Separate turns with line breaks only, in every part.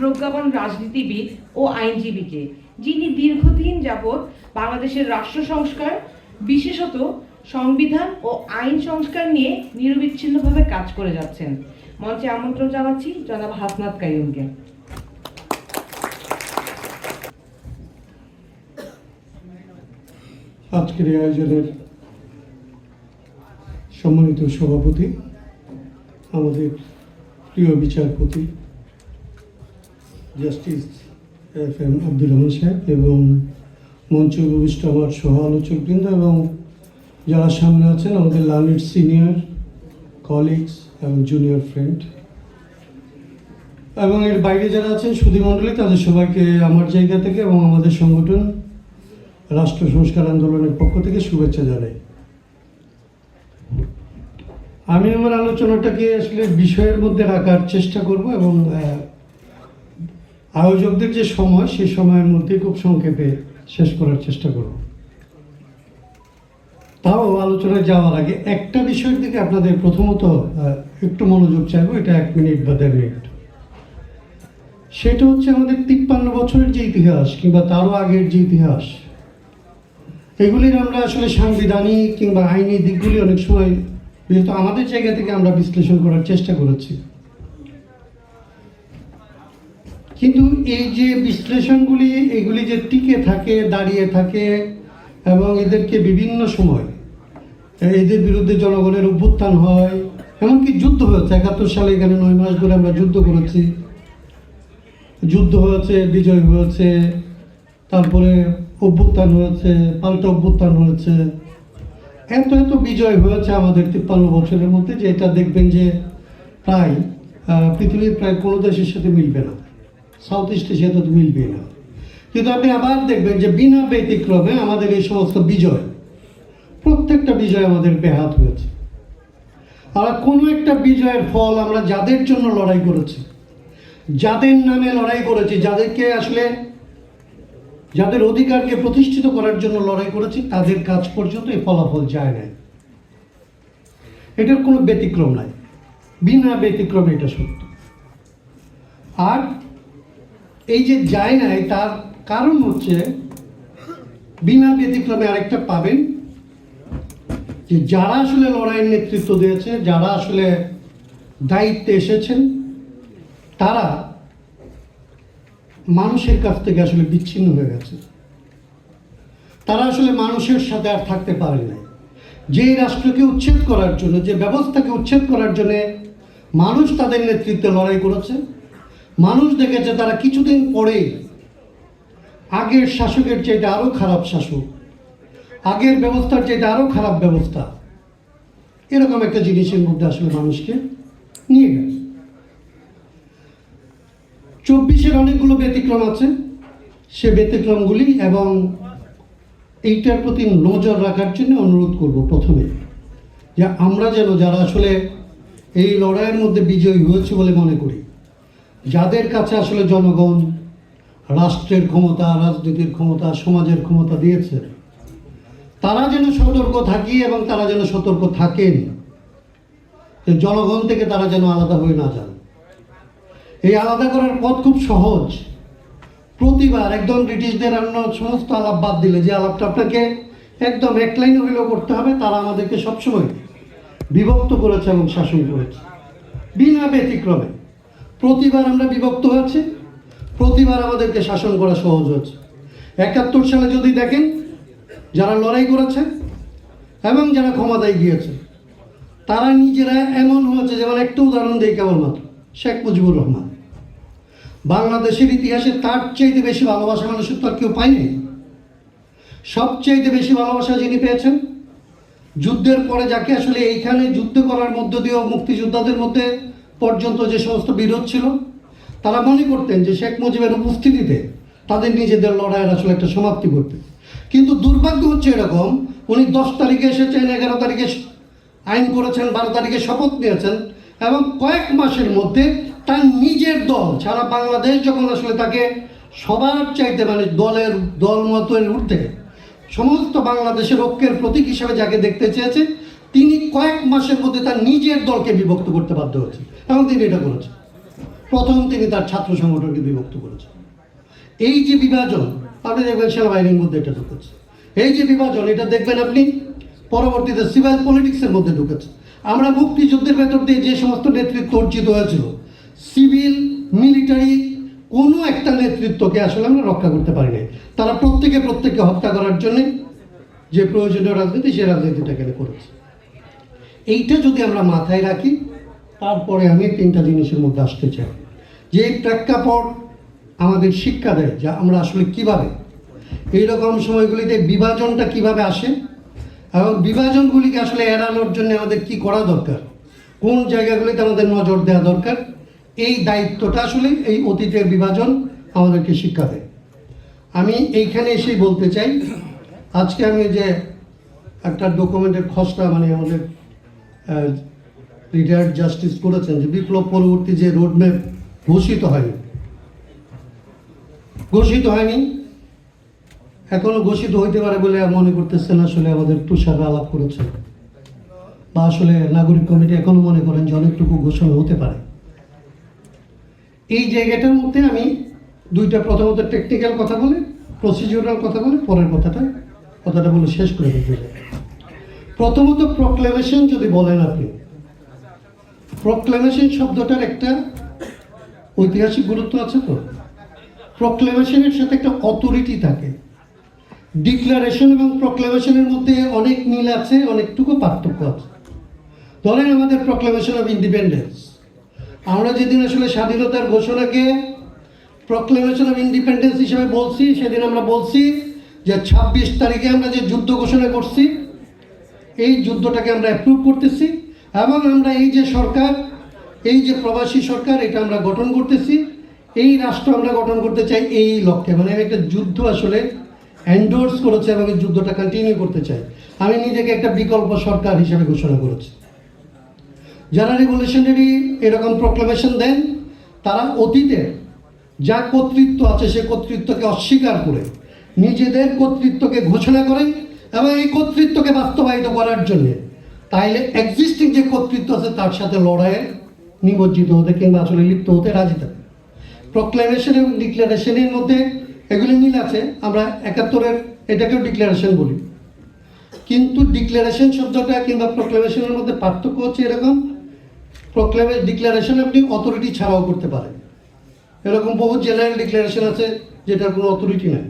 প্রজ্ঞাপন রাজনীতিবিদ ও আইনজীবীকে, যিনি দীর্ঘদিন যাবৎ বাংলাদেশের রাষ্ট্র সংস্কার, বিশেষত সংবিধান ও আইন সংস্কার নিয়ে নিরবিচ্ছিন্নভাবে কাজ করে যাচ্ছেন। মঞ্চে আমন্ত্রণ জানাচ্ছি জনাব হাসনাত কাইয়ুমকে।
আজকের এই আয়োজনের সম্মানিত সভাপতি, আমাদের প্রিয় বিচারপতি জাস্টিস FM আব্দুর রহমান সাহেব এবং মঞ্চে উপবিষ্ট আমার সহ আলোচকবৃন্দ এবং যারা সামনে আছেন আমাদের লার্নেড সিনিয়র কলিগস এবং জুনিয়র ফ্রেন্ড এবং এর বাইরে যারা আছেন সুধীমণ্ডলী, তাদের সবাইকে আমার জায়গা থেকে এবং আমাদের সংগঠন রাষ্ট্র সংস্কার আন্দোলনের পক্ষ থেকে শুভেচ্ছা জানাই। আমি আমার আলোচনাটাকে আসলে বিষয়ের মধ্যে রাখার চেষ্টা করব এবং আয়োজকদের যে সময়, সেই সময়ের মধ্যে খুব সংক্ষেপে শেষ করার চেষ্টা করব। তাও আলোচনায় যাওয়ার আগে একটা বিষয়ের দিকে আপনাদের প্রথমত একটু মনোযোগ চাইবো, এটা 1 মিনিট বা 1.5 মিনিট। সেটা হচ্ছে আমাদের 53 বছরের যে ইতিহাস কিংবা তারও আগের যে ইতিহাস, এগুলির আমরা আসলে সাংবিধানিক কিংবা আইনি দিকগুলি অনেক সময় যেহেতু আমাদের জায়গা থেকে আমরা বিশ্লেষণ করার চেষ্টা করেছি, কিন্তু এই যে বিশ্লেষণগুলি এগুলি যে টিকে থাকে, দাঁড়িয়ে থাকে এবং এদেরকে বিভিন্ন সময় এদের বিরুদ্ধে জনগণের অভ্যুত্থান হয়, এমনকি যুদ্ধ হয়েছে। 71 সালে এখানে 9 মাস ধরে আমরা যুদ্ধ করেছি, যুদ্ধ হয়েছে, বিজয় হয়েছে, তারপরে অভ্যুত্থান হয়েছে, পাল্টা অভ্যুত্থান হয়েছে, এত বিজয় হয়েছে আমাদের 53 বছরের মধ্যে, যে এটা দেখবেন যে প্রায় পৃথিবীর প্রায় কোনো দেশের সাথে মিলবে না, সাউথ ইস্ট এশিয়াতে তো মিলবে না। কিন্তু আপনি আবার দেখবেন যে বিনা ব্যতিক্রমে আমাদের এই সমস্ত বিজয়, প্রত্যেকটা বিজয় আমাদের বেহাত হয়েছে। আর কোনো একটা বিজয়ের ফল আমরা যাদের জন্য লড়াই করেছি, যাদের নামে লড়াই করেছি, যাদেরকে আসলে যাদের অধিকারকে প্রতিষ্ঠিত করার জন্য লড়াই করেছি, তাদের কাজ পর্যন্ত এই ফলাফল যায় না। এটার কোনো ব্যতিক্রম নাই, বিনা ব্যতিক্রমে এটা সত্য। আর এই যে যায় নাই, তার কারণ হচ্ছে বিনা ব্যতিক্রমে আরেকটা পাবেন যে যারা আসলে লড়াইয়ের নেতৃত্ব দিয়েছে, যারা আসলে দায়িত্বে এসেছেন, তারা মানুষের কাছ থেকে আসলে বিচ্ছিন্ন হয়ে গেছে। তারা আসলে মানুষের সাথে আর থাকতে পারে না। যেই রাষ্ট্রকে উচ্ছেদ করার জন্য, যে ব্যবস্থাকে উচ্ছেদ করার জন্য মানুষ তাদের নেতৃত্বে লড়াই করেছে, মানুষ দেখেছে তারা কিছুদিন পরেই আগের শাসকের চাইতে আরও খারাপ শাসক, আগের ব্যবস্থার চাইতে আরও খারাপ ব্যবস্থা, এরকম একটা জিনিসের মধ্যে আসলে মানুষকে নিয়ে গেছে। 24-এর অনেকগুলো ব্যতিক্রম আছে, সে ব্যতিক্রমগুলি এবং এইটার প্রতি নজর রাখার জন্য অনুরোধ করব প্রথমে, যে আমরা যেন যারা আসলে এই লড়াইয়ের মধ্যে বিজয়ী হয়েছে বলে মনে করি, যাদের কাছে আসলে জনগণ রাষ্ট্রের ক্ষমতা, রাজনীতির ক্ষমতা, সমাজের ক্ষমতা দিয়েছে, তারা যেন সতর্ক থাকি এবং তারা যেন সতর্ক থাকেন যে জনগণ থেকে তারা যেন আলাদা হয়ে না যান। এই আলাদা করার পথ খুব সহজ। প্রতিবার একদম ব্রিটিশদের অন্য সমস্ত আলাপ বাদ দিলে, যে আলাপটা আপনাকে একদম এক লাইনে হইলেও করতে হবে, তারা আমাদেরকে সবসময় বিভক্ত করেছে এবং শাসন করেছে বিনা ব্যতিক্রমে। প্রতিবার আমরা বিভক্ত হয়েছি, প্রতিবার আমাদেরকে শাসন করা সহজ হয়েছে। 71 সালে যদি দেখেন, যারা লড়াই করেছে এবং যারা ক্ষমতায় গিয়েছে, তারা নিজেরা এমন হয়েছে, যেমন একটা উদাহরণ দিই কেবলমাত্র, শেখ মুজিবুর রহমান। বাংলাদেশের ইতিহাসে তার চাইতে বেশি ভালোবাসা মানুষের তো আর কেউ পায়নি। সবচাইতে বেশি ভালোবাসা যিনি পেয়েছেন, যুদ্ধের পরে যাকে আসলে এইখানে যুদ্ধ করার মধ্য দিয়েও মুক্তিযোদ্ধাদের মধ্যে পর্যন্ত যে সমস্ত বিরোধ ছিল, তারা মনে করতেন যে শেখ মুজিবের উপস্থিতিতে তাদের নিজেদের লড়াইয়ের আসলে একটা সমাপ্তি করতে। কিন্তু দুর্ভাগ্য হচ্ছে এরকম, উনি 10 তারিখে এসেছেন, 11 তারিখে আইন করেছেন, 12 তারিখে শপথ নিয়েছেন, এবং কয়েক মাসের মধ্যে তার নিজের দল সারা বাংলাদেশ যখন আসলে তাকে সবার চাইতে, মানে দল মতের ঊর্ধ্বে সমস্ত বাংলাদেশের ঐক্যের প্রতীক হিসাবে যাকে দেখতে চেয়েছে, তিনি কয়েক মাসের মধ্যে তার নিজের দলকে বিভক্ত করতে বাধ্য হয়েছে এবং তিনি এটা করেছেন। প্রথম তিনি তার ছাত্র সংগঠনকে বিভক্ত করেছেন। এই যে বিভাজন, আপনি দেখবেন সেনাবাহিনীর মধ্যে এটা ঢুকেছে। এই যে বিভাজন, এটা দেখবেন আপনি পরবর্তীতে সিভিল পলিটিক্সের মধ্যে ঢুকেছে। আমরা মুক্তিযুদ্ধের ভেতর দিয়ে যে সমস্ত নেতৃত্ব অর্জিত হয়েছিল, সিভিল মিলিটারি কোনো একটা নেতৃত্বকে আসলে আমরা রক্ষা করতে পারি নাই। তারা প্রত্যেককে হত্যা করার জন্য যে প্রয়োজনীয় রাজনীতি, সেই রাজনীতিটা কেন করেছে। এইটা যদি আমরা মাথায় রাখি, তারপরে আমি তিনটা জিনিসের মধ্যে আসতে চাই, যে প্রেক্ষাপট আমাদের শিক্ষা দেয় যে আমরা আসলে কিভাবে এইরকম সময়গুলিতে বিভাজনটা কিভাবে আসে, এবং বিভাজনগুলিকে আসলে এড়ানোর জন্য আমাদের কি করা দরকার, কোন জায়গাগুলিতে আমাদের নজর দেওয়া দরকার। এই দায়িত্বটা আসলে এই অতীতের বিভাজন আমাদেরকে শিক্ষা দেয়। আমি এইখানে এসেই বলতে চাই, আজকে আমি যে একটা ডকুমেন্টের খসড়া, মানে আমাদের রিটায়ার্ড জাস্টিস করেছেন যে বিপ্লব পরবর্তী যে রোডম্যাপ ঘোষিত হয়নি, এখনো ঘোষিত হইতে পারে বলে মনে করতেছেন আসলে আমাদের তুষার আলাপ করেছেন, বা আসলে নাগরিক কমিটি এখনো মনে করেন যে অনেকটুকু ঘোষণা হতে পারে। এই জায়গাটার মধ্যে আমি দুইটা, প্রথমত টেকনিক্যাল কথা বলে, প্রসিডিউরাল কথা বলে, পরের কথাটা বলে শেষ করে দিতে চাই। প্রথমত প্রক্লেমেশন যদি বলেন আপনি, প্রক্লেমেশন শব্দটার একটা ঐতিহাসিক গুরুত্ব আছে। তো প্রক্লেমেশনের সাথে একটা অথরিটি থাকে। ডিক্লারেশন এবং প্রক্লেমেশনের মধ্যে অনেক মিল আছে, অনেকটুকু পার্থক্য আছে। ধরেন আমাদের প্রক্লেমেশন অফ ইন্ডিপেন্ডেন্স, আমরা যেদিন আসলে স্বাধীনতার ঘোষণাকে প্রক্লেমেশন অফ ইন্ডিপেন্ডেন্স হিসেবে বলছি, সেদিন আমরা বলছি যে 26 তারিখে আমরা যে যুদ্ধ ঘোষণা করছি, এই যুদ্ধটাকে আমরা অ্যাপ্রুভ করতেছি, এবং আমরা এই যে সরকার, এই যে প্রবাসী সরকার, এটা আমরা গঠন করতেছি, এই রাষ্ট্র আমরা গঠন করতে চাই এই লক্ষ্যে। মানে আমি একটা যুদ্ধ আসলে এন্ডোর্স করেছে এবং এই যুদ্ধটা কন্টিনিউ করতে চাই। আমি নিজেকে একটা বিকল্প সরকার হিসেবে ঘোষণা করেছি। যারা রেগুলেশনারি এরকম প্রক্লেমেশন দেন, তারা অতীতে যা কর্তৃত্ব আছে সে কর্তৃত্বকে অস্বীকার করে নিজেদের কর্তৃত্বকে ঘোষণা করেন, এবং এই কর্তৃত্বকে বাস্তবায়িত করার জন্য তাইলে এক্সিস্টিং যে কর্তৃত্ব আছে তার সাথে লড়াইয়ে নিমজ্জিত হতে কিংবা আসলে লিপ্ত হতে রাজি থাকে। প্রক্লেমেশন এবং ডিক্লারেশনের মধ্যে এগুলি মিল আছে। আমরা 71-এর এটাকেও ডিক্লারেশন বলি, কিন্তু ডিক্লারেশন শব্দটা কিংবা প্রক্লেমেশনের মধ্যে পার্থক্য হচ্ছে এরকম, ডিক্লারেশন আপনি অথরিটি ছাড়াও করতে পারেন। এরকম বহু জেনারেল ডিক্লারেশন আছে যেটার কোনো অথরিটি নাই,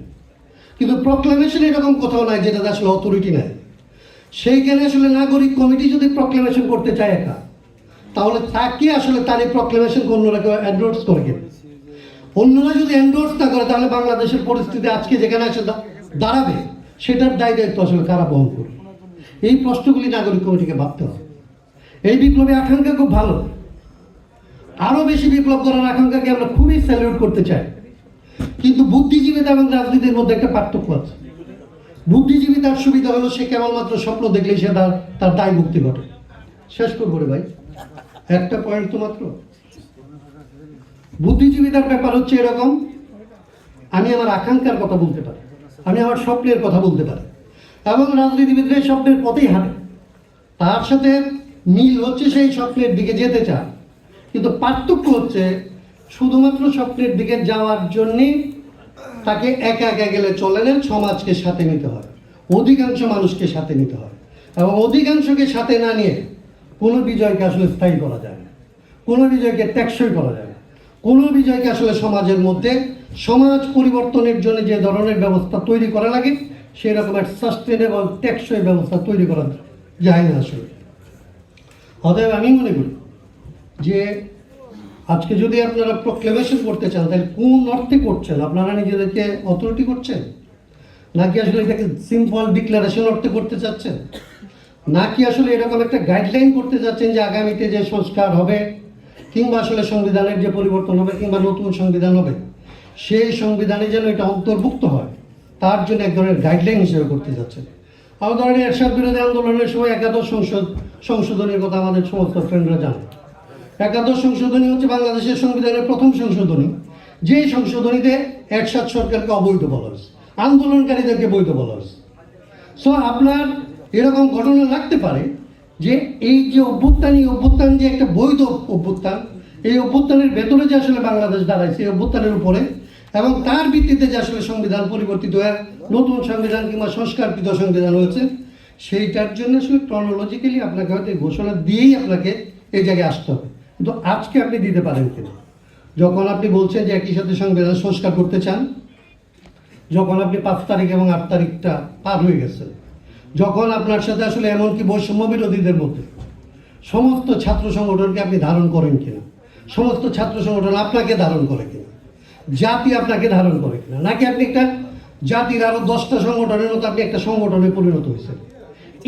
কিন্তু প্রক্লেমেশন এরকম কোথাও নাই যেটাতে আসলে অথরিটি নাই। সেইখানে আসলে নাগরিক কমিটি যদি প্রক্লেমেশন করতে চায় একা, তাহলে তাকে আসলে তার এই প্রক্লেমেশন অন্যরা কেউ এন্ডোর্স করে কেন? অন্যরা যদি এন্ডোর্স না করে, তাহলে বাংলাদেশের পরিস্থিতি আজকে যেখানে এসে দাঁড়াবে, সেটার দায়িত্ব আসলে কারা বহন করবে? এই প্রশ্নগুলি নাগরিক কমিটিকে ভাবতে হবে। এই বিপ্লবী আকাঙ্ক্ষা খুব ভালো, আরো বেশি বিপ্লব করার আকাঙ্ক্ষাকে আমরা খুবই স্যালিউট করতে চাই, কিন্তু বুদ্ধিজীবিতা এবং রাজনীতির মধ্যে একটা পার্থক্য আছে। বুদ্ধিজীবী তার সুবিধা হলো সে কেবলমাত্র স্বপ্ন দেখলেই সে তার দায় মুক্তি ঘটে। শেষ করবো রে ভাই, একটা পয়েন্ট তো মাত্র। বুদ্ধিজীবিতার ব্যাপার হচ্ছে এরকম, আমি আমার আকাঙ্ক্ষার কথা বলতে পারি, আমি আমার স্বপ্নের কথা বলতে পারি, এবং রাজনীতিবিদরা স্বপ্নের পথেই হাঁটে। তার সাথে মিল হচ্ছে সেই স্বপ্নের দিকে যেতে চায়, কিন্তু পার্থক্য হচ্ছে শুধুমাত্র স্বপ্নের দিকে যাওয়ার জন্যে তাকে একা একা গেলে চলে না, সমাজকে সাথে নিতে হয়, অধিকাংশ মানুষকে সাথে নিতে হয়, এবং অধিকাংশকে সাথে না নিয়ে কোনো বিজয়কে আসলে স্থায়ী করা যায় না, কোনো বিজয়কে টেকসই করা যায় না, কোনো বিজয়কে আসলে সমাজের মধ্যে সমাজ পরিবর্তনের জন্য যে ধরনের ব্যবস্থা তৈরি করা লাগে, সেই রকমের সাস্টেনেবল টেকসই ব্যবস্থা তৈরি করা যায় না আসলে। অতএব আমি মনে করি যে আজকে যদি আপনারা প্রক্লেমেশন করতে চান, তাহলে কোন অর্থে করছেন? আপনারা নিজেদেরকে অথরিটি করছেন, নাকি আসলে এটাকে সিম্পল ডিক্লারেশন অর্থে করতে চাচ্ছেন, নাকি আসলে এরকম একটা গাইডলাইন করতে চাচ্ছেন যে আগামীতে যে সংস্কার হবে কিংবা আসলে সংবিধানের যে পরিবর্তন হবে কিংবা নতুন সংবিধান হবে, সেই সংবিধানে যেন এটা অন্তর্ভুক্ত হয়, তার জন্য এক ধরনের গাইডলাইন হিসেবে করতে যাচ্ছেন। আমার ধরেন এরশাদ বিরোধী আন্দোলনের সময় একাদশ সংশোধনীর কথা আমাদের সমস্ত ফ্রেন্ডরা জানে। একাদশ সংশোধনী হচ্ছে বাংলাদেশের সংবিধানের প্রথম সংশোধনী, যে সংশোধনীতে এরশাদ সরকারকে অবৈধ বলা হয়েছে, আন্দোলনকারীদেরকে বৈধ বলা হয়েছে। সো আপনার এরকম ঘটনা লাগতে পারে যে এই যে অভ্যুত্থান, এই অভ্যুত্থান যে একটা বৈধ অভ্যুত্থান, এই অভ্যুত্থানের ভেতরে যে আসলে বাংলাদেশ দাঁড়াইছে এই অভ্যুত্থানের উপরে এবং তার ভিত্তিতে যে আসলে সংবিধান পরিবর্তিত হয়ে নতুন সংবিধান কিংবা সংস্কারকৃত সংবিধান হয়েছে, সেইটার জন্য আসলে ক্রনোলজিক্যালি আপনাকে হয়তো ঘোষণা দিয়েই আপনাকে এই জায়গায় আসতে হবে। কিন্তু আজকে আপনি দিতে পারেন কিনা? যখন আপনি বলছেন যে একই সাথে সংবিধান সংস্কার করতে চান, যখন আপনি 5 তারিখ এবং 8 তারিখটা পার হয়ে গেছেন, যখন আপনার সাথে আসলে এমনকি বৈষম্য বিরোধীদের মধ্যে সমস্ত ছাত্র সংগঠনকে আপনি ধারণ করেন কিনা, সমস্ত ছাত্র সংগঠন আপনাকে ধারণ করে কিনা, জাতি আপনাকে ধারণ করে কিনা, নাকি আপনি একটা জাতির আরো 10টা সংগঠনের মতো আপনি একটা সংগঠনে পরিণত হয়েছেন,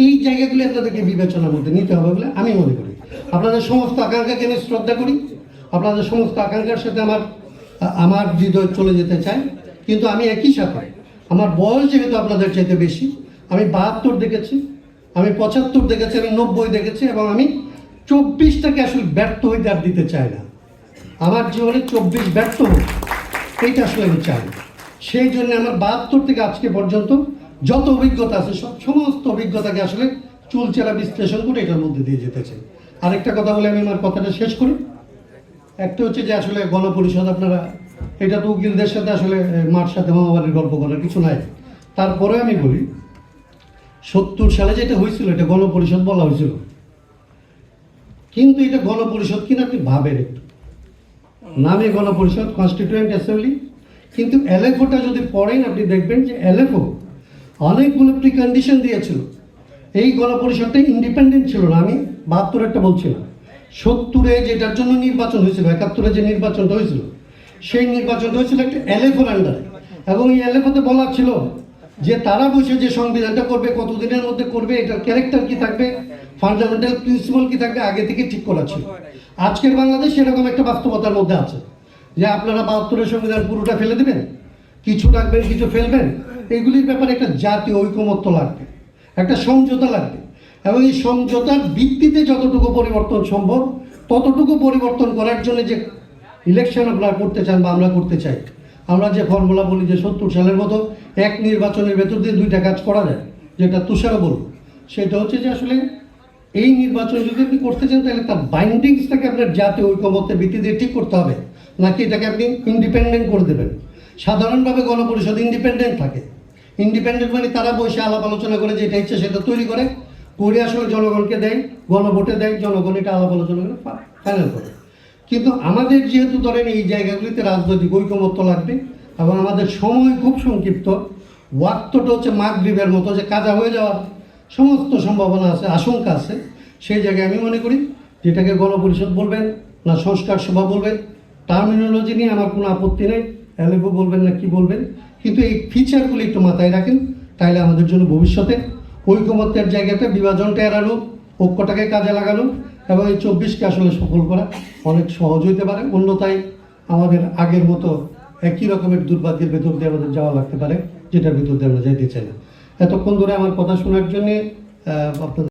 এই জায়গাগুলি আপনাদেরকে বিবেচনার মধ্যে নিতে হবে বলে আমি মনে করি। আপনাদের সমস্ত আকাঙ্ক্ষাকে আমি শ্রদ্ধা করি, আপনাদের সমস্ত আকাঙ্ক্ষার সাথে আমার হৃদয় চলে যেতে চাই, কিন্তু আমি একই সাথে আমার বয়স যেহেতু আপনাদের চাইতে বেশি, আমি 72 দেখেছি, আমি 75 দেখেছি, আমি 90 দেখেছি, এবং আমি 24টাকে আসলে ব্যর্থ হইতে আর দিতে চাই না। আমার জীবনে 24 ব্যর্থ হোক, এইটা আসলে আমি চাই। সেই জন্য আমার 72 থেকে আজকে পর্যন্ত যত অভিজ্ঞতা আছে সমস্ত অভিজ্ঞতাকে আসলে চুলচেরা বিশ্লেষণ করে এটার মধ্যে দিয়ে যেতে চাই। আরেকটা কথা বলে আমি আমার কথাটা শেষ করি। একটা হচ্ছে যে আসলে গণপরিষদ, আপনারা এটা তো উকিলদের সাথে আসলে মার সাথে মামাবাড়ির গল্প করার কিছু নাই। তারপরে আমি বলি, 70 সালে যেটা হয়েছিল এটা গণপরিষদ বলা হয়েছিল, কিন্তু এটা গণপরিষদ কিনা আপনি ভাবেন একটু, নামে গণপরিষদ, কনস্টিটিউয়েন্ট অ্যাসেম্বলি, কিন্তু এলএফওটা যদি পড়েন আপনি দেখবেন যে এলএফও অনেকগুলো প্রিকন্ডিশন দিয়েছিল। এই গণপরিষদটা ইন্ডিপেন্ডেন্ট ছিল না। আমি 72 একটা বলছিলাম, 70-এ যেটার জন্য নির্বাচন হয়েছিল, 71-এ যে নির্বাচনটা হয়েছিল, সেই নির্বাচনটা হয়েছিল একটা এলএফওর আন্ডারে, এবং এই এলএফওতে বলা ছিল যে তারা বসে যে সংবিধানটা করবে, কতদিনের মধ্যে করবে, এটার ক্যারেক্টার কি থাকবে, ফান্ডামেন্টাল প্রিন্সিপাল কি থাকবে, আগে থেকে ঠিক করা ছিল। আজকের বাংলাদেশ এরকম একটা বাস্তবতার মধ্যে আছে যে আপনারা 72-এর সংবিধান পুরোটা ফেলে দেবেন, কিছু রাখবেন, কিছু ফেলবেন। এইগুলির ব্যাপারে একটা জাতীয় ঐকমত্য লাগবে, একটা সমঝোতা লাগবে, এবং এই সমঝোতার ভিত্তিতে যতটুকু পরিবর্তন সম্ভব ততটুকু পরিবর্তন করার জন্য যে ইলেকশন আপনারা করতে চান বা আমরা করতে চাই, আমরা যে ফর্মুলা বলি যে 70 সালের মতো এক নির্বাচনের ভেতর দিয়ে 2টা কাজ করা যায়, যেটা তুষারও বলব, সেটা হচ্ছে যে আসলে এই নির্বাচন যদি আপনি করতে চান তাহলে তার বাইন্ডিংসটাকে আপনার জাতীয় ঐকমত্যের ভিত্তিতে ঠিক করতে হবে, নাকি এটাকে আপনি ইন্ডিপেন্ডেন্ট করে দেবেন। সাধারণভাবে গণপরিষদ ইন্ডিপেন্ডেন্ট থাকে। ইন্ডিপেন্ডেন্ট মানে তারা বসে আলাপ আলোচনা করে যেটা ইচ্ছে সেটা তৈরি করে আসলে জনগণকে দেয়, গণভোটে দেয়, জনগণ এটা আলাপ আলোচনা করে ফাইনাল করে। কিন্তু আমাদের যেহেতু ধরেন এই জায়গাগুলিতে রাজনৈতিক ঐকমত্য লাগবে, এবং আমাদের সময় খুব সংক্ষিপ্ত, ওয়াক্তটা হচ্ছে মাগরিবের মতো যে কাজা হয়ে যাওয়ার সমস্ত সম্ভাবনা আছে, আশঙ্কা আছে। সেই জায়গায় আমি মনে করি যেটাকে গণপরিষদ বলবেন না সংস্কার সভা বলবেন, টার্মিনোলজি নিয়ে আমার কোনো আপত্তি নেই, এলএফও বলবেন না কি বলবেন, কিন্তু এই ফিচারগুলি একটু মাথায় রাখেন, তাইলে আমাদের জন্য ভবিষ্যতে ঐকমত্যের জায়গাতে বিভাজনটা এড়ানো, ঐক্যটাকে কাজে লাগানো এবং এই 24কে আসলে সফল করা অনেক সহজ হইতে পারে। অন্যথায় আমাদের আগের মতো একই রকমের দুর্ভাগ্যের ভেতর দিয়ে আমাদের যাওয়া লাগতে পারে, যেটার ভিতর দিয়ে আমরা যেতে চাই না। এতক্ষণ ধরে আমার কথা শোনার জন্যে আপনাদের